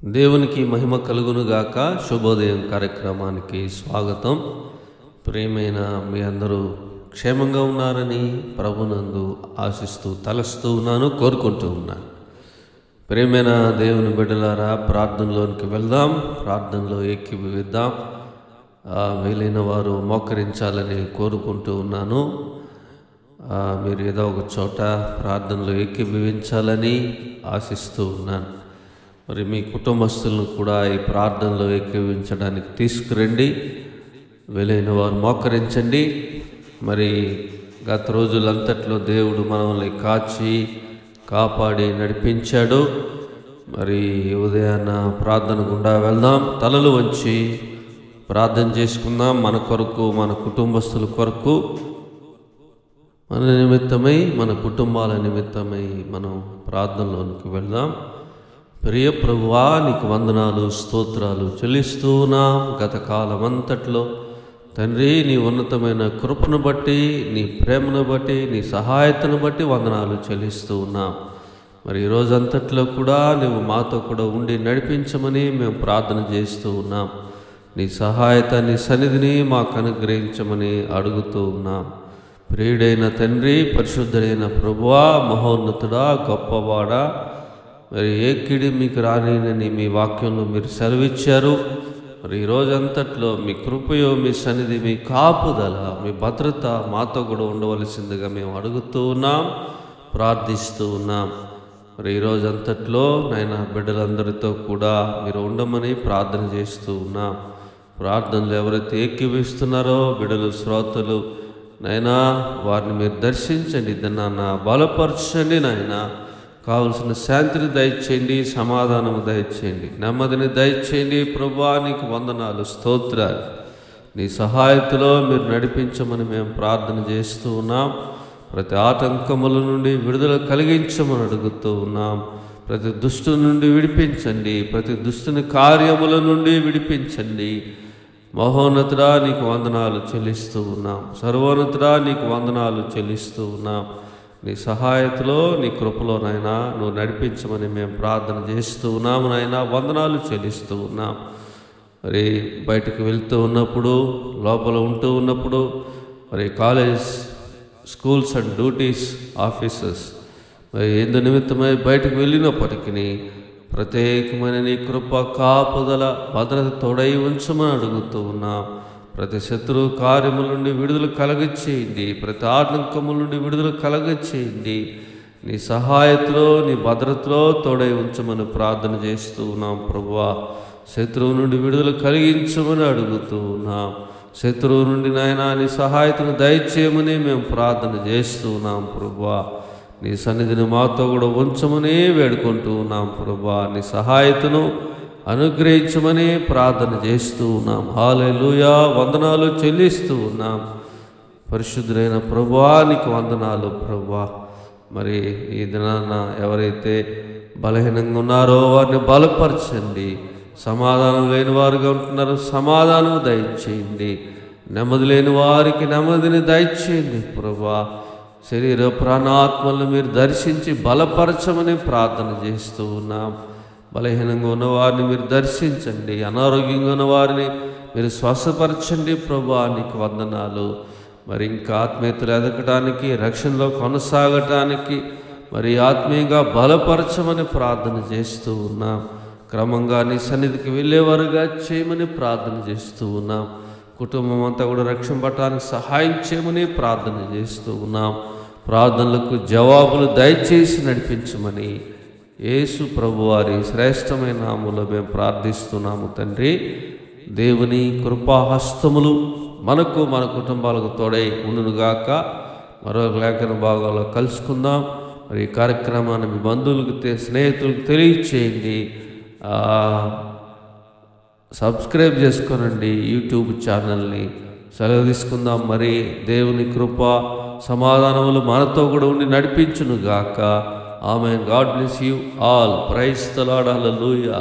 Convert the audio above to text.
దేవునికి మహిమ కలుగునుగాక. శుభోదయం కార్యక్రమానికి స్వాగతం. ప్రియమైన మీ అందరూ క్షేమంగా ఉన్నారని ప్రభునందు ఆశిస్తూ తలస్తూ ఉన్నాను, కోరుకుంటూ ఉన్నాను. ప్రియమైన దేవుని బిడ్డలారా, ప్రార్థనలోనికి వెళ్దాం, ప్రార్థనలో ఏకీభవిద్దాం. వీలైన వారు మోకరించాలని కోరుకుంటూ ఉన్నాను. మీరు ఏదో ఒక చోట ప్రార్థనలో ఏకీభవించాలని ఆశిస్తూ ఉన్నాను. మరి మీ కుటుంబస్తులను కూడా ఈ ప్రార్థనలో ఏకీభవించడానికి తీసుకురండి. వీలైన వారు మోకరించండి. మరి గత రోజులంతట్లో దేవుడు మనల్ని కాచి కాపాడి నడిపించాడు. మరి ఉదయాన్న ప్రార్థన గుండా వెళ్దాం. తలలు వంచి ప్రార్థన చేసుకుందాం. మన కొరకు, మన కుటుంబస్తుల కొరకు, మన నిమిత్తమై, మన కుటుంబాల నిమిత్తమై మనం ప్రార్థనలోనికి వెళ్దాం. ప్రియ ప్రభువా, నీకు వందనాలు, స్తోత్రాలు చెల్లిస్తూ ఉన్నాం. గత కాలం అంతట్లో తండ్రి, నీ ఉన్నతమైన కృపను బట్టి, నీ ప్రేమను బట్టి, నీ సహాయతను బట్టి వందనాలు చెల్లిస్తూ ఉన్నాం. మరి ఈరోజంతట్లో కూడా నువ్వు మాతో కూడా ఉండి నడిపించమని మేము ప్రార్థన చేస్తూ ఉన్నాం. నీ సహాయత, నీ సన్నిధిని మాకు అనుగ్రహించమని అడుగుతూ ఉన్నాం. ప్రియుడైన తండ్రి, పరిశుద్ధుడైన ప్రభువా, మహోన్నతుడా, గొప్పవాడా, మరి ఏ కిడి మీకు రానినని మీ వాక్యంలో మీరు సెలవిచ్చారు. మరి ఈరోజంతట్లో మీ కృపయో, మీ సన్నిధి, మీ కాపుదల, మీ భద్రత మాతో కూడా ఉండవలసిందిగా మేము అడుగుతూ ఉన్నాం, ప్రార్థిస్తూ ఉన్నాం. మరి ఈరోజంతట్లో నాయన బిడ్డలందరితో కూడా మీరు ఉండమని ప్రార్థన చేస్తూ ఉన్నాం. ప్రార్థనలు ఎవరైతే ఏకీవిస్తున్నారో బిడ్డలు, శ్రోతలు నాయనా, వారిని మీరు దర్శించండి, నాన్న బలపరచండి. నాయన కావలసిన శాంతిని దయచేయండి, సమాధానము దయచేయండి, నెమ్మదిని దయచేయండి. ప్రభువా, నీకు వందనాలు, స్తోత్రాలు. నీ సహాయతలో మీరు నడిపించమని మేము ప్రార్థన చేస్తూ ఉన్నాం. ప్రతి ఆటంకముల నుండి విడుదల కలిగించమని అడుగుతూ ఉన్నాం. ప్రతి దుష్టు నుండి విడిపించండి, ప్రతి దుష్టుని కార్యముల నుండి విడిపించండి. మహోన్నతుడా, నీకు వందనాలు చెల్లిస్తూ ఉన్నాం. సర్వోన్నతుడా, నీకు వందనాలు చెల్లిస్తూ ఉన్నాం. నీ సహాయతలో, నీ కృపలో నాయనా నువ్వు నడిపించమని మేము ప్రార్థన చేస్తూ ఉన్నాము. నాయనా వందనాలు చెల్లిస్తూ ఉన్నాం. మరి బయటకు వెళ్తూ ఉన్నప్పుడు, లోపల ఉంటూ ఉన్నప్పుడు, మరి college, schools and duties offices మరి ఎందు నిమిత్తమై బయటకు వెళ్ళినప్పటికీ ప్రత్యేకమైన నీ కృప, కాపుదల, భద్రత తోడై ఉంచమని అడుగుతూ ఉన్నాం. ప్రతి శత్రు కార్యముల నుండి విడుదల కలగచేయండి, ప్రతి ఆటంకముల నుండి విడుదల కలగచేయండి. నీ సహాయతలో, నీ భద్రతలో తోడై ఉంచమని ప్రార్థన చేస్తూ ఉన్నాం. ప్రభువా, శత్రువు నుండి విడుదల కలిగించమని అడుగుతూ ఉన్నాం. శత్రువు నుండి నాయనా నీ సహాయతను దయచేయమని మేము ప్రార్థన చేస్తూ ఉన్నాం. ప్రభువా, నీ సన్నిధిని మాతో కూడా ఉంచమని వేడుకుంటూ ఉన్నాం. ప్రభువా, నీ సహాయతను అనుగ్రహించమని ప్రార్థన చేస్తూ ఉన్నాం. హల్లెలూయా, వందనాలు చెల్లిస్తూ ఉన్నాం. పరిశుద్ధుడైన ప్రభువా, నీకు వందనాలు. ప్రభువా, మరి ఈ దినాన ఎవరైతే బలహీనంగా ఉన్నారో వారిని బలపరచండి. సమాధానం లేని వారుగా ఉంటున్నారో సమాధానం దయచేయండి. నెమ్మది లేని వారికి నెమ్మదిని దయచేయండి. ప్రభువా, శరీర ప్రాణాత్మలను మీరు దర్శించి బలపరచమని ప్రార్థన చేస్తూ ఉన్నాం. బలహీనంగా ఉన్నవారిని మీరు దర్శించండి, అనారోగ్యంగా ఉన్న వారిని మీరు స్వస్థపరచండి. ప్రభువా, నీకు వందనాలు. మరి ఇంకా ఆత్మీయతలు ఎదగటానికి, రక్షణలో కొనసాగటానికి మరి ఆత్మీయంగా బలపరచమని ప్రార్థన చేస్తూ ఉన్నాం. క్రమంగా నీ సన్నిధికి వెళ్ళేవారుగా చేయమని ప్రార్థన చేస్తూ ఉన్నాం. కుటుంబం అంతా కూడా రక్షణ పడటానికి సహాయం చేయమని ప్రార్థన చేస్తూ ఉన్నాం. ప్రార్థనలకు జవాబులు దయచేసి నడిపించమని యేసు ప్రభువారి శ్రేష్టమైన నామములో మేము ప్రార్థిస్తున్నాము తండ్రి. దేవుని కృపాహస్తములు మనకు, మన కుటుంబాలకు తోడై ఉండునుగాక. మరో లేఖన భాగంలో కలుసుకుందాం. మరి ఈ కార్యక్రమాన్ని మీ బంధువులకు, స్నేహితులకు తెలియచేయండి. సబ్స్క్రైబ్ చేసుకోనండి యూట్యూబ్ ఛానల్ని. సెలవు తీసుకుందాం. మరి దేవుని కృప, సమాధానములు మనతో కూడా ఉండి నడిపించునుగాక. Amen. God bless you all. Praise the Lord. Hallelujah.